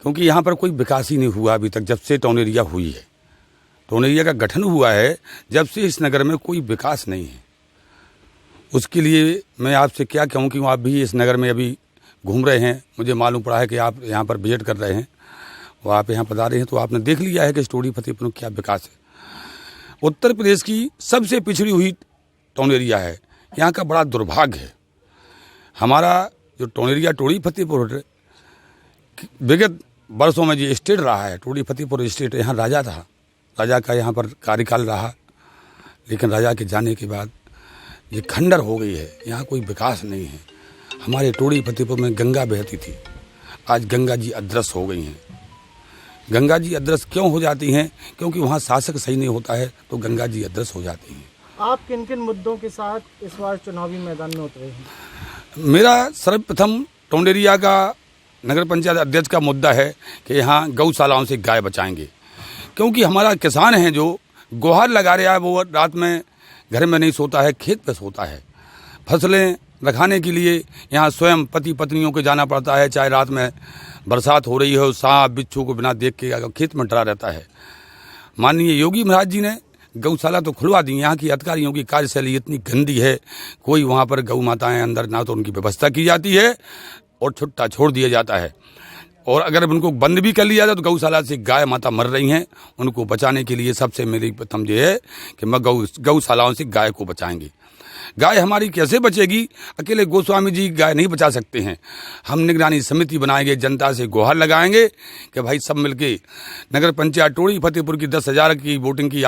क्योंकि यहाँ पर कोई विकास ही नहीं हुआ अभी तक, जब से टाउन एरिया हुई है। टाउन एरिया का गठन हुआ है जब से इस नगर में कोई विकास नहीं है। उसके लिए मैं आपसे क्या कहूँ कि आप भी इस नगर में अभी घूम रहे हैं, मुझे मालूम पड़ा है कि आप यहाँ पर विजिट कर रहे हैं, वो आप यहाँ पधारे हैं, तो आपने देख लिया है कि टोड़ी फतेहपुर में क्या विकास है। उत्तर प्रदेश की सबसे पिछड़ी हुई टाउन एरिया है, यहाँ का बड़ा दुर्भाग्य है। हमारा जो टाउन एरिया टोड़ी फतेहपुर विगत वर्षों में जो स्टेट रहा है, टोड़ी फतेहपुर स्टेट, यहाँ राजा था, राजा का यहाँ पर कार्यकाल रहा, लेकिन राजा के जाने के बाद ये खंडर हो गई है, यहाँ कोई विकास नहीं है। हमारे टोड़ी फतेहपुर में गंगा बहती थी, आज गंगा जी अदृश्य हो गई हैं। गंगा जी अदृश्य क्यों हो जाती हैं? क्योंकि वहाँ शासक सही नहीं होता है, तो गंगा जी अदृश्य हो जाती हैं। आप किन किन मुद्दों के साथ इस बार चुनावी मैदान में उतरे हैं? मेरा सर्वप्रथम टाउन एरिया का नगर पंचायत अध्यक्ष का मुद्दा है कि यहाँ गौशालाओं से गाय बचाएंगे, क्योंकि हमारा किसान है जो गुहार लगा रहा है, वो रात में घर में नहीं सोता है, खेत पे सोता है। फसलें रखाने के लिए यहाँ स्वयं पति पत्नियों को जाना पड़ता है, चाहे रात में बरसात हो रही हो, सांप बिच्छू को बिना देख के खेत में डरा रहता है। माननीय योगी महाराज जी ने गौशाला तो खुलवा दी। यहाँ की अधिकारियों की कार्यशैली इतनी गंदी है, कोई वहाँ पर गौ माताएं अंदर ना तो उनकी व्यवस्था की जाती है और छुट्टा छोड़ दिया जाता है, और अगर उनको बंद भी कर लिया जाए तो गौशाला से गाय माता मर रही हैं। उनको बचाने के लिए सबसे मेरी प्रथम ये है कि मैं गौशालाओं से गाय को बचाएंगे। गाय हमारी कैसे बचेगी? अकेले गोस्वामी जी गाय नहीं बचा सकते हैं। हम निगरानी समिति बनाएंगे, जनता से गुहार लगाएंगे कि भाई सब मिलके नगर पंचायत टोड़ी फतेहपुर की 10,000 की वोटिंग की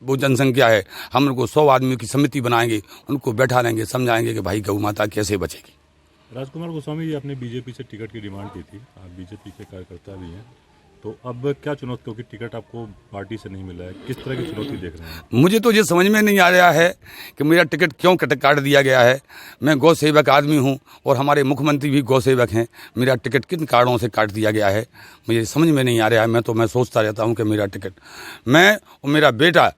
वो जनसंख्या है, हम उनको 100 आदमियों की समिति बनाएंगे, उनको बैठा लेंगे, समझाएंगे कि भाई गौ माता कैसे बचेगी। राजकुमार गोस्वामी जी, आपने बीजेपी से टिकट की डिमांड की थी, आप बीजेपी के कार्यकर्ता भी हैं, तो अब क्या चुनौती, क्योंकि टिकट आपको पार्टी से नहीं मिला है, किस तरह की चुनौती देख रहे हैं? मुझे तो ये समझ में नहीं आ रहा है कि मेरा टिकट क्यों काट दिया गया है। मैं गौ सेवक आदमी हूँ और हमारे मुख्यमंत्री भी गौ सेवक हैं, मेरा टिकट किन कारणों से काट दिया गया है मुझे समझ में नहीं आ रहा है। मैं सोचता रहता हूँ कि मेरा टिकट, मैं और मेरा बेटा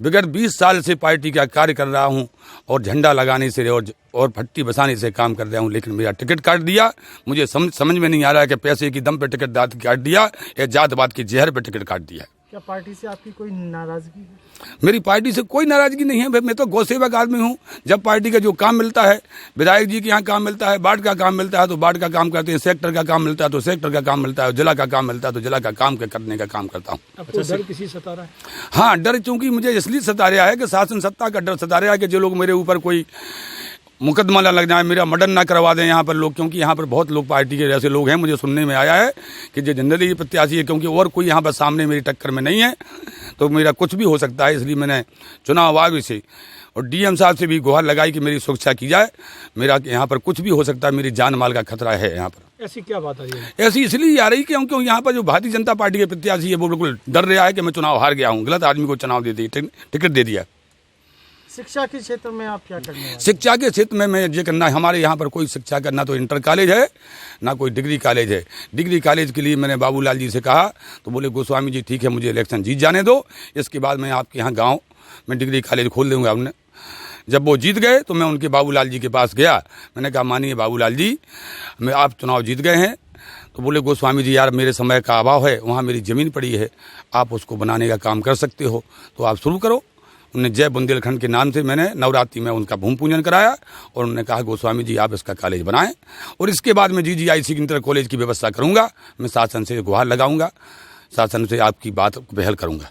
विगत 20 साल से पार्टी का कार्य कर रहा हूं और झंडा लगाने से और भट्टी बसाने से काम कर रहा हूं, लेकिन मेरा टिकट काट दिया। मुझे समझ में नहीं आ रहा है कि पैसे की दम पे टिकट काट दिया या जातवाद के जहर पे टिकट काट दिया। क्या पार्टी से आपकी कोई नाराजगी है? मेरी पार्टी से कोई नाराजगी नहीं है, मैं तो गौसेवक आदमी हूँ। जब पार्टी का जो काम मिलता है, विधायक जी के यहाँ काम मिलता है, वार्ड का काम मिलता है तो वार्ड का काम करते हैं, सेक्टर का काम मिलता है तो सेक्टर का काम मिलता है, जिला का काम मिलता है तो जिला का काम करने का काम करता हूँ। आपको डर किसी सता रहा है? हाँ, डर चूंकि मुझे इसलिए सता रहा है कि शासन सत्ता का डर सता रहा है कि जो लोग मेरे ऊपर कोई मुकदमा ना लग जाए, मेरा मर्डर ना करवा दें यहाँ पर लोग, क्योंकि यहाँ पर बहुत लोग पार्टी के ऐसे लोग हैं। मुझे सुनने में आया है कि जो जनरली प्रत्याशी है, क्योंकि और कोई यहाँ पर सामने मेरी टक्कर में नहीं है, तो मेरा कुछ भी हो सकता है। इसलिए मैंने चुनाव आयोग से और डीएम साहब से भी गुहार लगाई कि मेरी सुरक्षा की जाए। मेरा यहाँ पर कुछ भी हो सकता है, मेरी जान माल का खतरा है यहाँ पर। ऐसी क्या बात आ रही है? ऐसी इसलिए आ रही क्योंकि यहाँ पर जो भारतीय जनता पार्टी के प्रत्याशी है वो बिल्कुल डर रहा है कि मैं चुनाव हार गया हूँ, गलत आदमी को चुनाव दे दी, टिकट दे दिया। शिक्षा के क्षेत्र में आप क्या करने वाले हैं? शिक्षा के क्षेत्र में मैं ये करना, हमारे यहाँ पर कोई शिक्षा का ना तो इंटर कॉलेज है ना कोई डिग्री कॉलेज है। डिग्री कॉलेज के लिए मैंने बाबूलाल जी से कहा तो बोले गोस्वामी जी ठीक है, मुझे इलेक्शन जीत जाने दो, इसके बाद मैं आपके यहाँ गाँव में डिग्री कॉलेज खोल दूँगा। हमने जब वो जीत गए तो मैं उनके बाबूलाल जी के पास गया, मैंने कहा मानिए बाबूलाल जी, आप चुनाव जीत गए हैं। तो बोले गोस्वामी जी यार मेरे समय का अभाव है, वहाँ मेरी ज़मीन पड़ी है, आप उसको बनाने का काम कर सकते हो तो आप शुरू करो। उन्होंने जय बुंदेलखंड के नाम से मैंने नवरात्रि में उनका भूमि पूजन कराया और उन्होंने कहा गोस्वामी जी आप इसका कॉलेज बनाएं और इसके बाद मैं GGIC इंटर कॉलेज की व्यवस्था करूंगा। मैं शासन से गुहार लगाऊंगा, शासन से आपकी बात को पहल करूंगा।